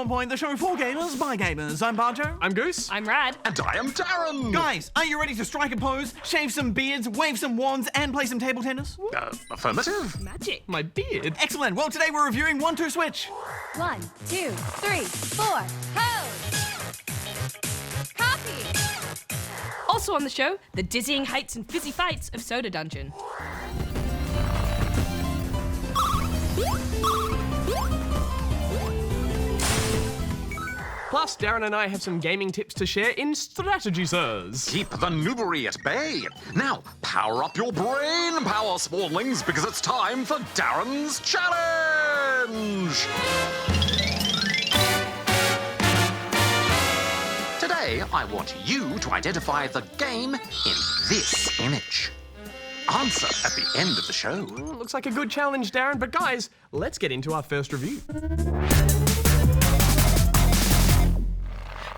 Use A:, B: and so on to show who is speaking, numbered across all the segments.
A: On Point, the show for gamers by gamers. I'm Bajo.
B: I'm Goose.
C: I'm Rad.
D: And I am D.A.R.R.E.N.
A: Guys, are you ready to strike a pose, shave some beards, wave some wands, and play some table tennis?
D: Affirmative.
C: Magic.
B: My beard.
A: Excellent. Well, today we're reviewing 1-2 Switch.
E: 1, 2, 3, 4, pose! Copy!
C: Also on the show, the dizzying heights and fizzy fights of Soda Dungeon.
B: Plus, Darren and I have some gaming tips to share in Strategy Sirs.
D: Keep the noobery at bay. Now, power up your brain power, spawnlings, because it's time for Darren's Challenge! Today, I want you to identify the game in this image. Answer at the end of the show.
B: Looks like a good challenge, Darren, but guys, let's get into our first review.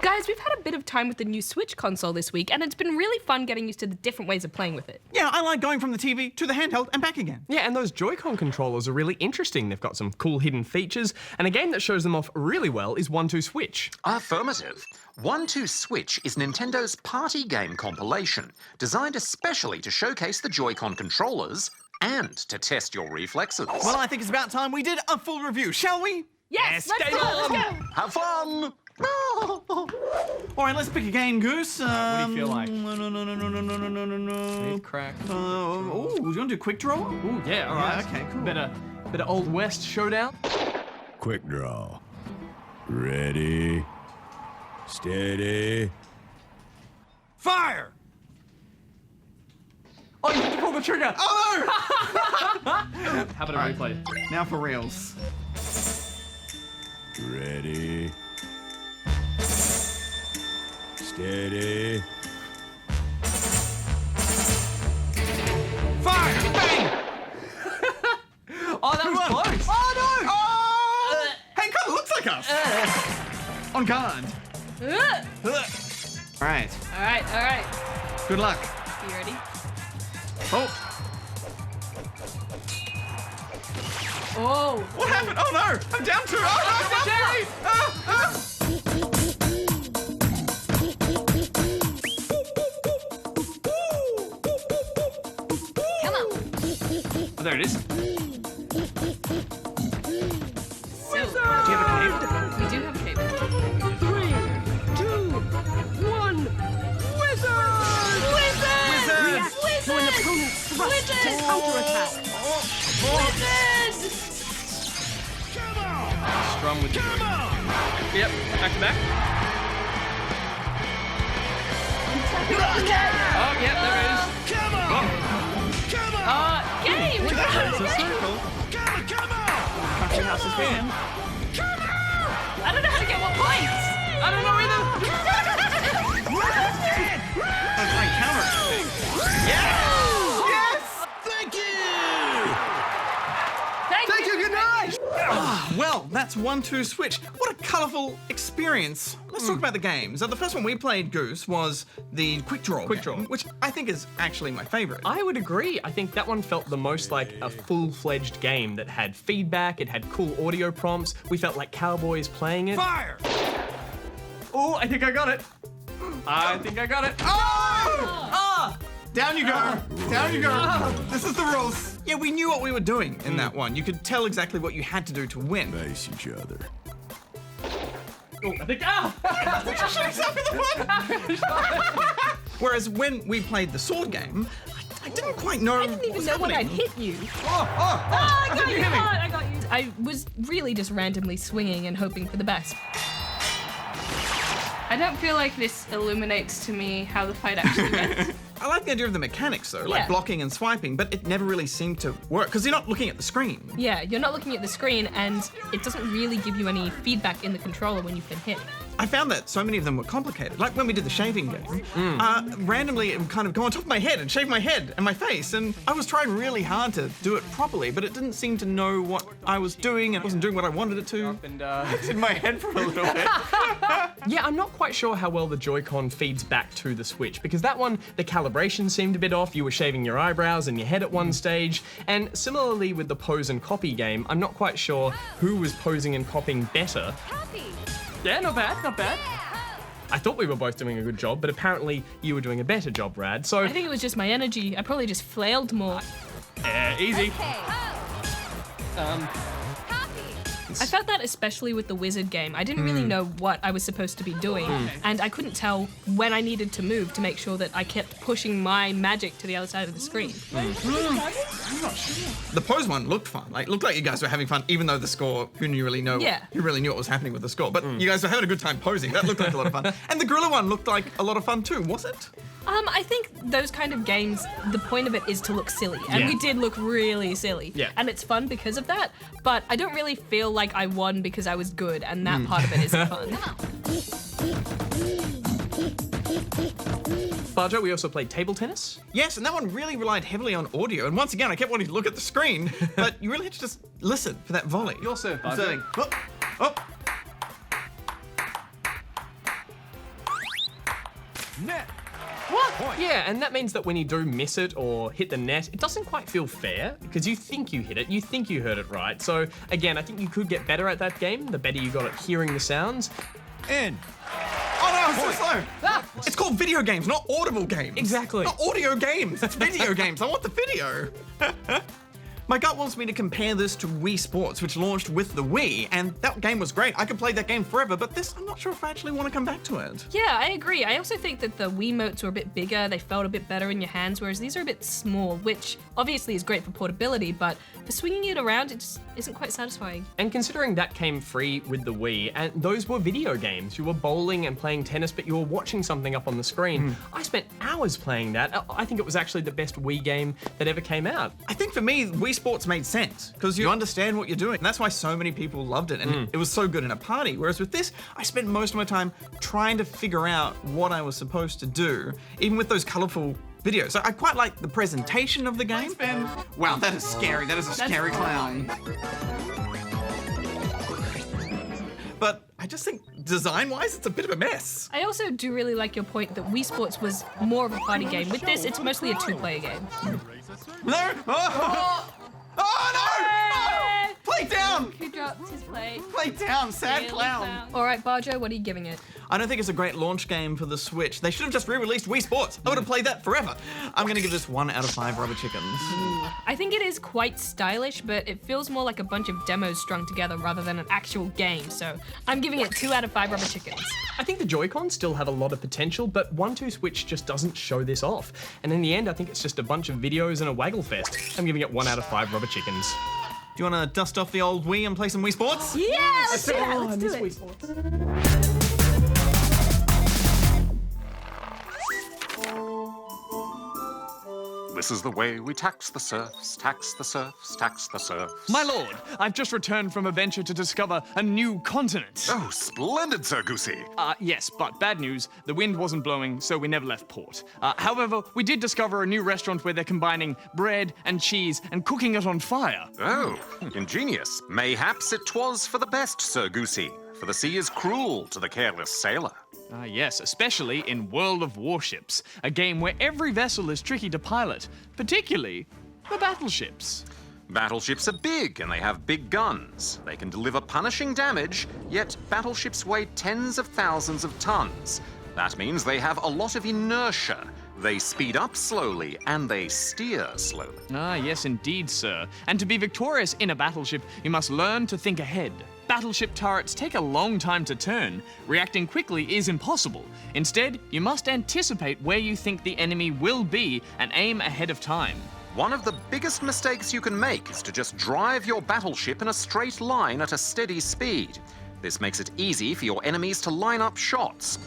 C: Guys, we've had a bit of time with the new Switch console this week, and it's been really fun getting used to the different ways of playing with it.
A: Yeah, I like going from the TV to the handheld and back again.
B: Yeah, and those Joy-Con controllers are really interesting. They've got some cool hidden features, and a game that shows them off really well is 1-2 Switch.
D: Affirmative. 1-2 Switch is Nintendo's party game compilation, designed especially to showcase the Joy-Con controllers and to test your reflexes.
A: Well, I think it's about time we did a full review, shall we?
C: Yes, let's
B: game
C: go, let's
B: on.
C: go!
D: Have fun!
A: All right, let's pick a game, Goose.
B: What do you feel like?
A: No.
B: Crack.
A: Oh, do you want to do quick draw?
B: Ooh, yeah, all right.
A: Yeah, okay, cool.
B: Bit of Old West showdown.
F: Quick draw. Ready. Steady.
A: Fire!
B: Oh, you have to pull the trigger.
A: Oh,
B: How about a replay?
A: no! Now for reals.
F: Ready. Steady.
A: Fire! Bang!
B: Oh, that was close.
A: Oh, no! Oh! Hey, kind of looks like us. On guard. All right.
C: All right.
A: Good luck.
C: You ready?
A: Oh,
C: Oh.
A: what happened? Oh, no! I'm down to it. Oh, no!
B: Jerry!
E: Come on!
A: Oh, there it is.
C: So,
A: Do you have a cave?
C: we do have a cable.
B: 3, 2, 1. Wizard!
A: Wizard!
C: To an opponent's thrust to counterattack.
B: Strum with Come on! Yep, back to back. Oh, yep, there it is.
F: Come on!
C: Game!
A: It's a circle.
F: Come on!
A: Country house is in.
C: I don't know how to get what points.
B: I don't know either.
A: It's like counter. Yes!
F: Thank you!
C: Thank you.
B: Good night.
A: Well, that's 1-2 Switch. What a colourful experience. Let's talk about the games. The first one we played, Goose, was the Quick Draw
B: Quick
A: game,
B: Draw.
A: which I think is actually my favourite.
B: I would agree. I think that one felt the most like a full-fledged game that had feedback, it had cool audio prompts. We felt like cowboys playing it.
A: Fire!
B: Oh, I think I got it. I think I got it.
A: Oh! Down you go. Down you go. This is the rules. Yeah, we knew what we were doing in that one. You could tell exactly what you had to do to win.
F: Face each other.
B: Oh, I think,
A: Whereas when we played the sword game, I didn't quite know
C: I didn't even know when I'd hit you.
A: I
C: I
A: think
C: got
A: you
C: you.
A: hit me.
C: I got you. I was really just randomly swinging and hoping for the best. I don't feel like this illuminates to me how the fight actually went.
A: I like the idea of the mechanics though, like
C: Yeah.
A: blocking and swiping, but it never really seemed to work because you're not looking at the screen.
C: Yeah, you're not looking at the screen, and it doesn't really give you any feedback in the controller when you've been hit.
A: I found that so many of them were complicated. Like when we did the shaving game, randomly it would kind of go on top of my head and shave my head and my face, and I was trying really hard to do it properly, but it didn't seem to know what I was doing and it wasn't doing what I wanted it to.
B: And,
A: It's in my head for a little bit.
B: yeah, I'm not quite sure how well the Joy-Con feeds back to the Switch, because that one, the calibration seemed a bit off. You were shaving your eyebrows and your head at one stage, and similarly with the pose and copy game, I'm not quite sure who was posing and copying better.
E: Copy!
B: Yeah, not bad, not bad. I thought we were both doing a good job, but apparently you were doing a better job, Rad. So,
C: I think it was just my energy. I probably just flailed more.
B: easy.
C: I felt that especially with the wizard game. I didn't really know what I was supposed to be doing, and I couldn't tell when I needed to move to make sure that I kept pushing my magic to the other side of the screen.
A: The pose one looked fun. Like, looked like you guys were having fun, even though the score, who really knew what was happening with the score. But you guys were having a good time posing. That looked like a lot of fun. And the gorilla one looked like a lot of fun too, was it?
C: I think those kind of games, the point of it is to look silly, and
B: Yeah.
C: we did look really silly.
B: Yeah.
C: And it's fun because of that, but I don't really feel like I won because I was good, and that part of it isn't fun.
B: Bajo, we also played table tennis.
A: Yes, and that one really relied heavily on audio. And once again, I kept wanting to look at the screen, but you really had to just listen for that volley.
B: Your serve,
A: I'm
B: Bajo.
A: serving. Oh, oh.
F: Net.
B: What? Yeah, and that means that when you do miss it or hit the net, it doesn't quite feel fair because you think you hit it, you think you heard it right. So again, I think you could get better at that game, the better you got at hearing the sounds.
F: In.
A: Oh no, I'm so slow. It's called video games, not audible games.
B: Exactly.
A: Not audio games. It's video games. I want the video. My gut wants me to compare this to Wii Sports, which launched with the Wii, and that game was great. I could play that game forever, but this, I'm not sure if I actually want to come back to it.
C: Yeah, I agree. I also think that the Wiimotes were a bit bigger, they felt a bit better in your hands, whereas these are a bit small, which obviously is great for portability, but for swinging it around, it just isn't quite satisfying.
B: And considering that came free with the Wii, and those were video games, you were bowling and playing tennis, but you were watching something up on the screen. I spent hours playing that. I think it was actually the best Wii game that ever came out.
A: I think for me, Wii Sports made sense because you understand what you're doing. And that's why so many people loved it, and it was so good in a party. Whereas with this, I spent most of my time trying to figure out what I was supposed to do, even with those colorful videos. So I quite like the presentation of the game. Wow, that is scary. That is a scary clown. But I just think design-wise, it's a bit of a mess.
C: I also do really like your point that Wii Sports was more of a party game. With this, it's mostly a two-player game.
A: No! Oh, oh no! Oh, play down!
C: Who dropped his plate?
A: Play down, sad clown.
C: All right, Bajo, what are you giving it?
A: I don't think it's a great launch game for the Switch. They should have just re-released Wii Sports. I would have played that forever. I'm gonna give this 1 out of 5 rubber chickens.
C: I think it is quite stylish, but it feels more like a bunch of demos strung together rather than an actual game, so I'm giving it 2 out of 5 rubber chickens.
B: I think the Joy-Cons still have a lot of potential, but 1-2 Switch just doesn't show this off. And in the end, I think it's just a bunch of videos and a waggle fest. I'm giving it 1 out of 5 rubber chickens.
A: Do you want to dust off the old Wii and play some Wii Sports?
C: Yeah, let's do that. Let's do it.
D: This is the way we tax the serfs, tax the serfs, tax the serfs.
G: My lord, I've just returned from a venture to discover a new continent.
D: Oh, splendid, Sir Goosey.
G: Yes, but bad news. The wind wasn't blowing, so we never left port. However, we did discover a new restaurant where they're combining bread and cheese and cooking it on fire.
D: Oh, ingenious. Mayhaps it was for the best, Sir Goosey, for the sea is cruel to the careless sailor.
G: Yes, especially in World of Warships, a game where every vessel is tricky to pilot, particularly the battleships.
D: Battleships are big and they have big guns. They can deliver punishing damage, yet battleships weigh tens of thousands of tons. That means they have a lot of inertia. They speed up slowly and they steer slowly.
G: Yes indeed, sir. And to be victorious in a battleship, you must learn to think ahead. Battleship turrets take a long time to turn. Reacting quickly is impossible. Instead, you must anticipate where you think the enemy will be and aim ahead of time.
D: One of the biggest mistakes you can make is to just drive your battleship in a straight line at a steady speed. This makes it easy for your enemies to line up shots.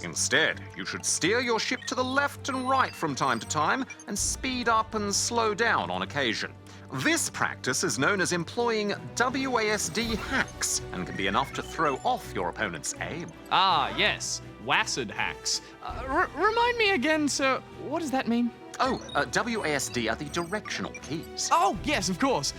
D: Instead, you should steer your ship to the left and right from time to time and speed up and slow down on occasion. This practice is known as employing WASD hacks and can be enough to throw off your opponent's aim.
G: Yes, WASD hacks. Remind me again, sir, what does that mean?
D: Oh, WASD are the directional keys.
G: Oh, yes, of course.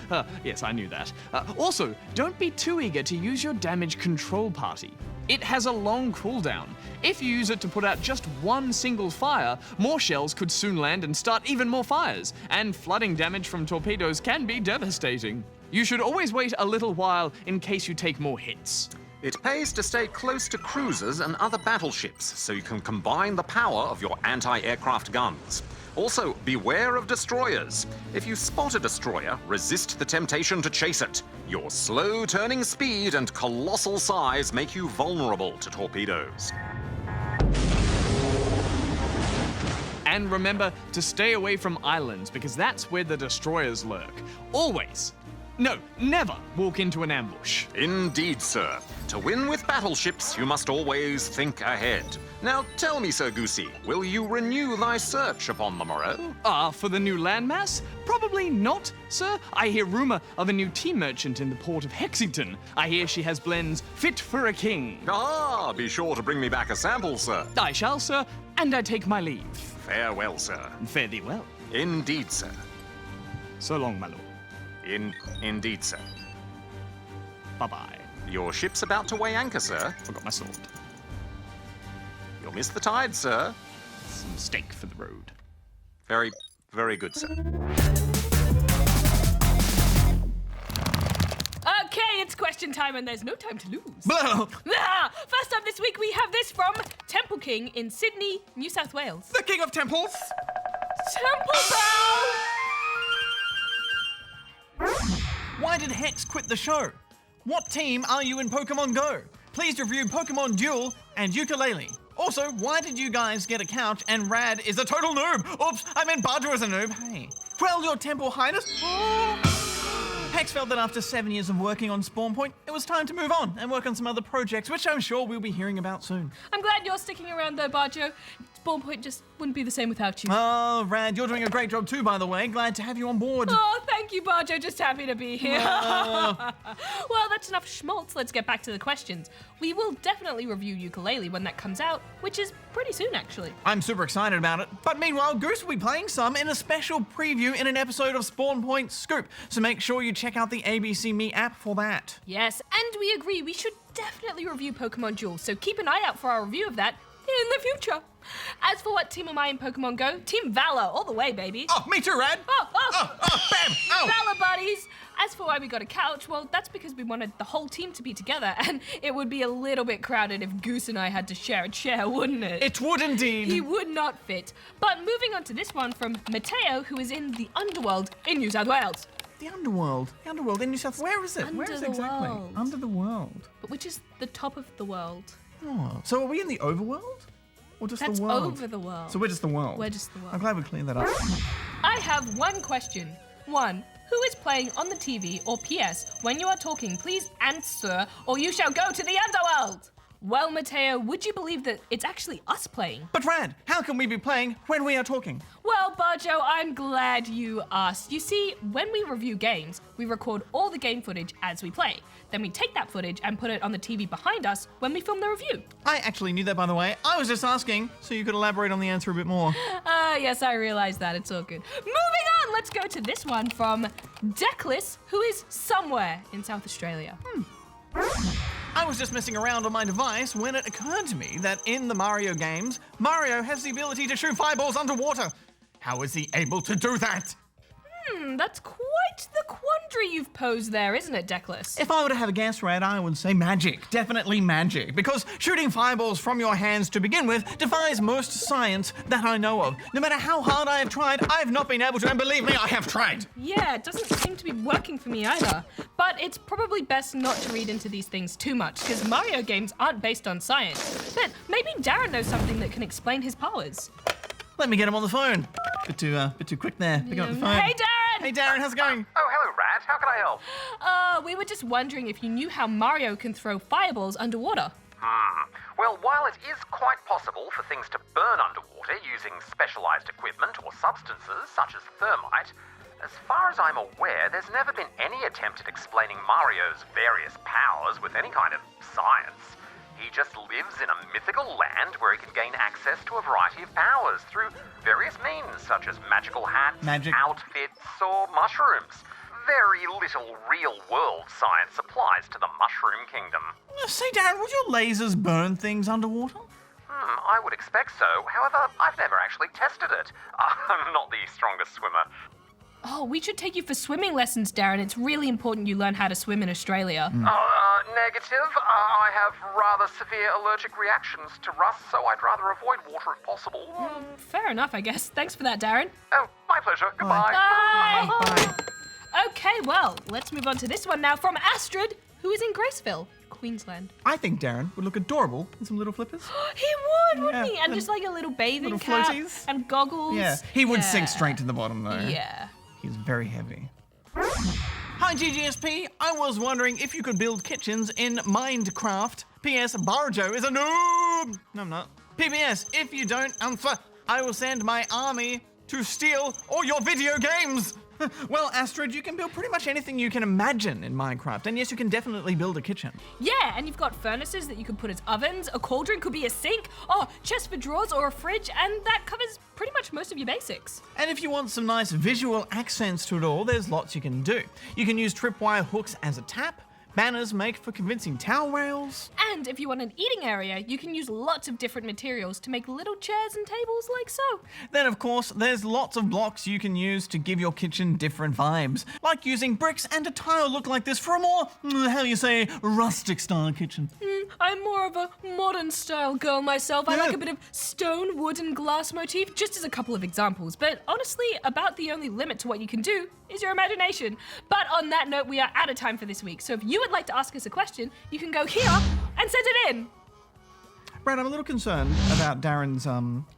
G: Yes, I knew that. Also, don't be too eager to use your damage control party. It has a long cooldown. If you use it to put out just one single fire, more shells could soon land and start even more fires, and flooding damage from torpedoes can be devastating. You should always wait a little while in case you take more hits.
D: It pays to stay close to cruisers and other battleships so you can combine the power of your anti-aircraft guns. Also, beware of destroyers. If you spot a destroyer, resist the temptation to chase it. Your slow turning speed and colossal size make you vulnerable to torpedoes.
G: And remember to stay away from islands because that's where the destroyers lurk. Always. No, never walk into an ambush.
D: Indeed, sir. To win with battleships, you must always think ahead. Now tell me, Sir Goosey, will you renew thy search upon the morrow?
G: For the new landmass? Probably not, sir. I hear rumor of a new tea merchant in the port of Hexington. I hear she has blends fit for a king.
D: Be sure to bring me back a sample, sir.
G: I shall, sir, and I take my leave.
D: Farewell, sir.
G: Fare thee well.
D: Indeed, sir.
G: So long, my lord.
D: Indeed, sir.
G: Bye-bye.
D: Your ship's about to weigh anchor, sir.
G: Forgot my sword.
D: You'll miss the tide, sir.
G: Some steak for the road.
D: Very, very good, sir.
C: Okay, it's question time and there's no time to lose.
A: Blah.
C: First up this week, we have this from Temple King in Sydney, New South Wales.
A: The King of Temples.
C: Temple Bell!
A: Why did Hex quit the show? What team are you in Pokemon Go? Please review Pokemon Duel and Ukulele. Also, why did you guys get a couch and Rad is a total noob? Oops, I meant Bajo is a noob. Hey. Well, your Temple Highness. Hex felt that after 7 years of working on Spawn Point, it was time to move on and work on some other projects, which I'm sure we'll be hearing about soon.
C: I'm glad you're sticking around though, Bajo. Spawn Point just wouldn't be the same without you.
A: Oh, Rad, you're doing a great job too, by the way. Glad to have you on board.
C: Oh, thank you, Bajo. Just happy to be here. Well, that's enough schmaltz. Let's get back to the questions. We will definitely review Ukulele when that comes out, which is pretty soon, actually.
A: I'm super excited about it. But meanwhile, Goose will be playing some in a special preview in an episode of Spawn Point Scoop. So make sure you check out the ABC Me app for that.
C: Yes, and we agree we should definitely review Pokemon Duel, so keep an eye out for our review of that in the future. As for what team am I in Pokemon Go? Team Valor, all the way, baby.
A: Oh, me too, Rad. Bam. Oh.
C: Valor buddies. As for why we got a couch, well, that's because we wanted the whole team to be together, and it would be a little bit crowded if Goose and I had to share a chair, wouldn't it?
A: It would indeed.
C: He would not fit. But moving on to this one from Mateo, who is in the Underworld in New South Wales.
A: The Underworld. The Underworld in New South. Where is it?
C: Under
A: Where is it
C: the
A: exactly?
C: world.
A: Under the world.
C: But which is the top of the world?
A: Oh. So are we in the overworld? Or just
C: That's
A: the world?
C: over the world.
A: So we're just the world.
C: We're just the world.
A: I'm glad we cleared that up.
C: I have one question. 1. Who is playing on the TV or PS when you are talking? Please answer, or you shall go to the underworld. Well, Mateo, would you believe that it's actually us playing?
A: But Rad, how can we be playing when we are talking?
C: Well, Bajo, I'm glad you asked. You see, when we review games, we record all the game footage as we play. Then we take that footage and put it on the TV behind us when we film the review.
A: I actually knew that, by the way. I was just asking, so you could elaborate on the answer a bit more.
C: Yes, I realize that. It's all good. Moving on, let's go to this one from Declis, who is somewhere in South Australia.
A: I was just messing around on my device when it occurred to me that in the Mario games, Mario has the ability to shoot fireballs underwater. How is he able to do that?
C: That's quite the quandary you've posed there, isn't it, Declis?
A: If I were to have a guess, Rad, I would say magic. Definitely magic. Because shooting fireballs from your hands to begin with defies most science that I know of. No matter how hard I have tried, I have not been able to, and believe me, I have tried.
C: Yeah, it doesn't seem to be working for me either. But it's probably best not to read into these things too much, because Mario games aren't based on science. But maybe D.A.R.R.E.N knows something that can explain his powers.
A: Let me get him on the phone. Bit too quick there. Pick up the phone.
C: Hey, D.A.R.R.E.N!
A: Hey, D.A.R.R.E.N, how's it going?
D: Oh, hello, Rad. How can I help?
C: We were just wondering if you knew how Mario can throw fireballs underwater.
D: Well, while it is quite possible for things to burn underwater using specialized equipment or substances such as thermite, as far as I'm aware, there's never been any attempt at explaining Mario's various powers with any kind of science. He just lives in a mythical land where he can gain access to a variety of powers through various means, such as magical hats, outfits, or mushrooms. Very little real-world science applies to the Mushroom Kingdom.
A: Say, D.A.R.R.E.N, would your lasers burn things underwater?
D: I would expect so. However, I've never actually tested it. I'm not the strongest swimmer.
C: Oh, we should take you for swimming lessons, Darren. It's really important you learn how to swim in Australia.
D: Negative. I have rather severe allergic reactions to rust, so I'd rather avoid water if possible.
C: Fair enough, I guess. Thanks for that, Darren.
D: Oh, my pleasure. Goodbye.
C: Bye.
A: Bye.
C: Okay, well, let's move on to this one now from Astrid, who is in Graceville, Queensland.
A: I think Darren would look adorable in some little flippers.
C: He would, wouldn't
A: Yeah,
C: he? And
A: and
C: just like a little bathing
A: little
C: cap
A: floaties.
C: and goggles.
A: Yeah, he would
C: Yeah.
A: sink straight to the bottom though.
C: Yeah.
A: He's very heavy. Hi GGSP, I was wondering if you could build kitchens in Minecraft. P.S. Bajo is a noob! No, I'm not. P.P.S. If you don't answer, I will send my army to steal all your video games! Well, Astrid, you can build pretty much anything you can imagine in Minecraft, and yes, you can definitely build a kitchen.
C: Yeah, and you've got furnaces that you could put as ovens, a cauldron could be a sink, chest for drawers or a fridge, and that covers pretty much most of your basics.
A: And if you want some nice visual accents to it all, there's lots you can do. You can use tripwire hooks as a tap, banners make for convincing towel rails.
C: And if you want an eating area, you can use lots of different materials to make little chairs and tables like so.
A: Then, of course, there's lots of blocks you can use to give your kitchen different vibes, like using bricks and a tile look like this for a more, rustic style kitchen.
C: I'm more of a modern style girl myself. I
A: Yeah.
C: like a bit of stone, wood, and glass motif, just as a couple of examples. But honestly, about the only limit to what you can do is your imagination. But on that note, we are out of time for this week. So if you would like to ask us a question, you can go here and send it in.
A: Brad, I'm a little concerned about Darren's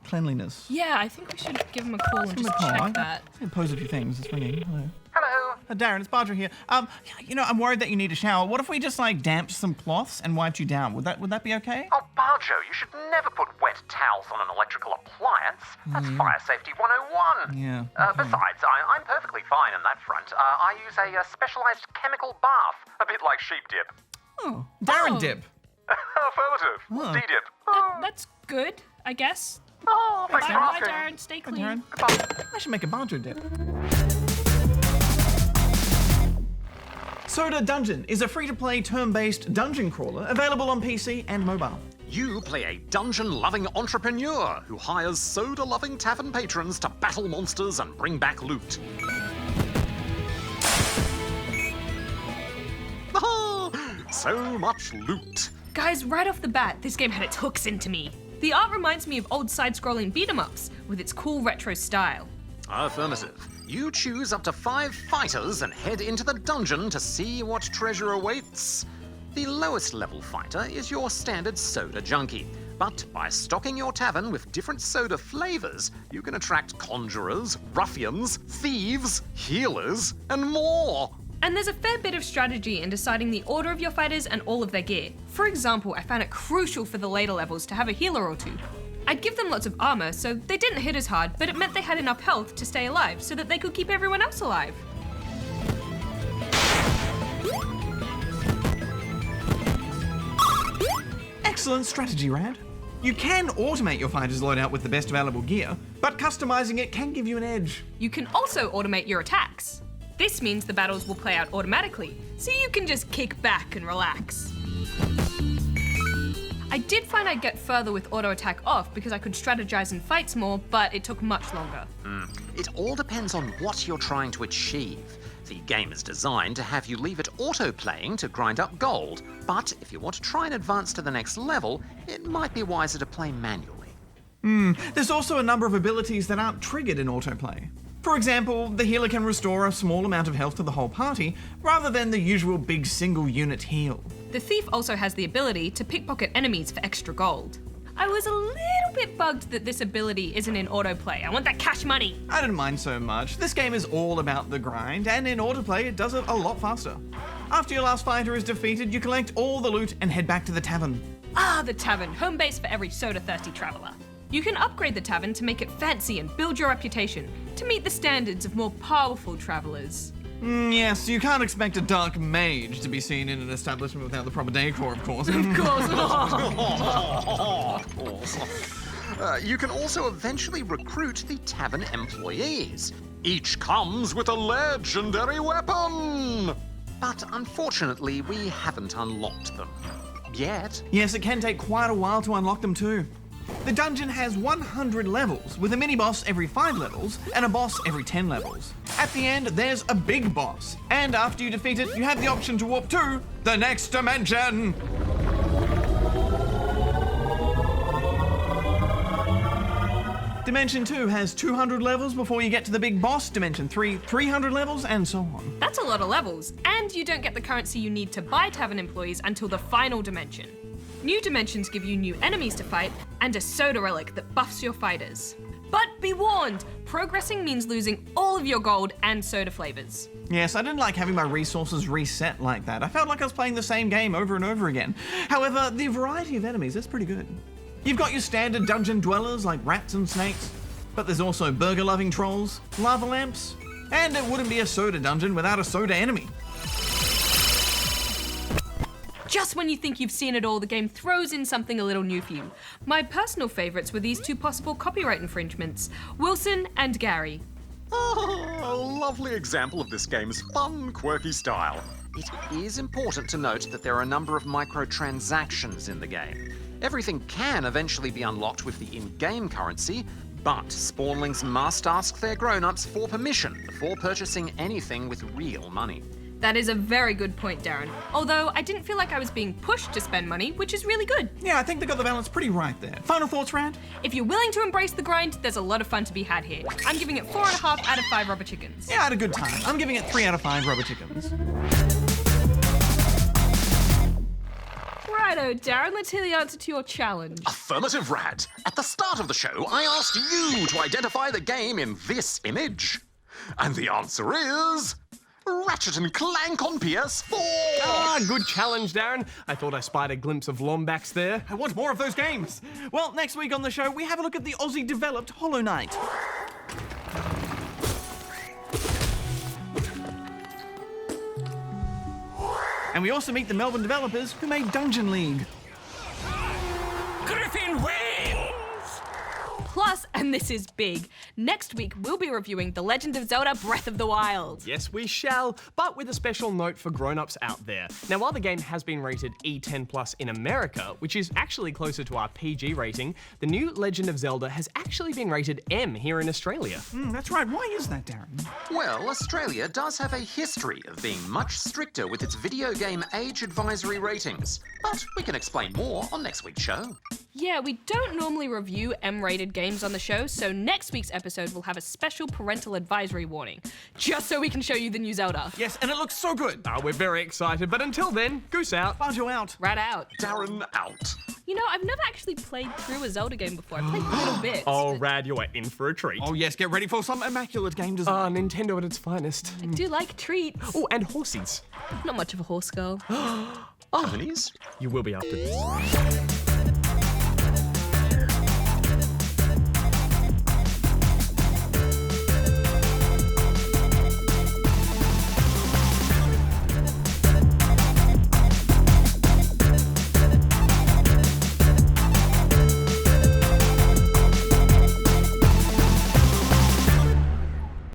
A: cleanliness.
C: Yeah, I think we should give him a call and
A: Give him
C: just
A: a call.
C: check
A: I'm
C: that.
A: gonna pose a few things. It's ringing. Hello.
D: Hello.
A: Darren, it's Bajo here. I'm worried that you need a shower. What if we just damped some cloths and wiped you down? Would that be okay?
D: Oh, Bajo, you should never put wet towels on an electrical appliance. That's fire safety 101.
A: Yeah.
D: Besides, I'm perfectly fine on that front. I use a specialized chemical bath, a bit like sheep dip.
A: Oh, Darren
C: Oh.
A: dip.
D: Affirmative. D-dip.
C: That's good, I guess.
D: Oh, thanks
C: Bye,
D: for
C: bye,
D: asking.
C: Darren. Stay
A: Hi,
C: clean.
A: Darren. I should make a Bajo dip. Soda Dungeon is a free-to-play turn-based dungeon crawler available on PC and mobile.
D: You play a dungeon-loving entrepreneur who hires soda-loving tavern patrons to battle monsters and bring back loot. So much loot.
C: Guys, right off the bat, this game had its hooks into me. The art reminds me of old side-scrolling beat-em-ups with its cool retro style.
D: Affirmative. You choose up to 5 fighters and head into the dungeon to see what treasure awaits. The lowest level fighter is your standard soda junkie. But by stocking your tavern with different soda flavors, you can attract conjurers, ruffians, thieves, healers, and more.
C: And there's a fair bit of strategy in deciding the order of your fighters and all of their gear. For example, I found it crucial for the later levels to have a healer or two. I'd give them lots of armor, so they didn't hit as hard, but it meant they had enough health to stay alive, so that they could keep everyone else alive.
A: Excellent strategy, Rad. You can automate your fighter's loadout with the best available gear, but customizing it can give you an edge.
C: You can also automate your attacks. This means the battles will play out automatically, so you can just kick back and relax. I did find I'd get further with auto attack off because I could strategize in fights more, but it took much longer.
D: It all depends on what you're trying to achieve. The game is designed to have you leave it auto-playing to grind up gold, but if you want to try and advance to the next level, it might be wiser to play manually.
A: There's also a number of abilities that aren't triggered in autoplay. For example, the healer can restore a small amount of health to the whole party, rather than the usual big single unit heal.
C: The thief also has the ability to pickpocket enemies for extra gold. I was a little bit bugged that this ability isn't in autoplay. I want that cash money.
A: I didn't mind so much. This game is all about the grind, and in autoplay it does it a lot faster. After your last fighter is defeated, you collect all the loot and head back to the tavern.
C: Ah, the tavern, home base for every soda-thirsty traveler. You can upgrade the tavern to make it fancy and build your reputation, to meet the standards of more powerful travelers.
A: Yes, you can't expect a dark mage to be seen in an establishment without the proper decor, of course.
D: You can also eventually recruit the tavern employees. Each comes with a legendary weapon! But unfortunately, we haven't unlocked them. Yet.
A: Yes, it can take quite a while to unlock them too. The dungeon has 100 levels, with a mini-boss every 5 levels and a boss every 10 levels. At the end, there's a big boss, and after you defeat it, you have the option to warp to the next dimension! Dimension 2 has 200 levels before you get to the big boss, Dimension 3, 300 levels, and so on.
C: That's a lot of levels, and you don't get the currency you need to buy tavern employees until the final dimension. New dimensions give you new enemies to fight, and a soda relic that buffs your fighters. But be warned, progressing means losing all of your gold and soda flavors.
A: Yes, I didn't like having my resources reset like that. I felt like I was playing the same game over and over again. However, the variety of enemies is pretty good. You've got your standard dungeon dwellers like rats and snakes, but there's also burger-loving trolls, lava lamps, and it wouldn't be a soda dungeon without a soda enemy.
C: Just when you think you've seen it all, the game throws in something a little new for you. My personal favourites were these two possible copyright infringements, Wilson and Gary.
D: Oh, a lovely example of this game's fun, quirky style. It is important to note that there are a number of microtransactions in the game. Everything can eventually be unlocked with the in-game currency, but spawnlings must ask their grown-ups for permission before purchasing anything with real money.
C: That is a very good point, Darren. Although I didn't feel like I was being pushed to spend money, which is really good.
A: Yeah, I think they got the balance pretty right there. Final thoughts, Rand?
C: If you're willing to embrace the grind, there's a lot of fun to be had here. I'm giving it 4.5 out of 5 rubber chickens.
A: Yeah, I had a good time. I'm giving it 3 out of 5 rubber chickens.
C: Righto, Darren, let's hear the answer to your challenge.
D: Affirmative, Rad. At the start of the show, I asked you to identify the game in this image. And the answer is... Ratchet and Clank on PS4!
B: Ah, good challenge, Darren. I thought I spied a glimpse of Lombax there.
A: I want more of those games. Well, next week on the show, we have a look at the Aussie-developed Hollow Knight. And we also meet the Melbourne developers who made Dungeon League.
F: Griffin wins!
C: Plus, and this is big, next week we'll be reviewing The Legend of Zelda Breath of the Wild.
B: Yes, we shall, but with a special note for grown-ups out there. Now, while the game has been rated E10+ in America, which is actually closer to our PG rating, the new Legend of Zelda has actually been rated M here in Australia.
A: That's right. Why is that, Darren?
D: Well, Australia does have a history of being much stricter with its video game age advisory ratings. But we can explain more on next week's show.
C: Yeah, we don't normally review M-rated games on the show, so next week's episode will have a special parental advisory warning, just so we can show you the new Zelda.
A: Yes, and it looks so good.
B: We're very excited, but until then, Goose out.
A: Bajo out.
C: Rat out.
D: Darren out.
C: You know, I've never actually played through a Zelda game before. I played little bits.
B: Oh,
C: but
B: Rad, you are in for a treat.
A: Oh yes, get ready for some immaculate game design.
B: Nintendo at its finest.
C: I do like treats.
B: Oh, and horsies.
C: Not much of a horse girl.
D: Companies?
B: You will be after this.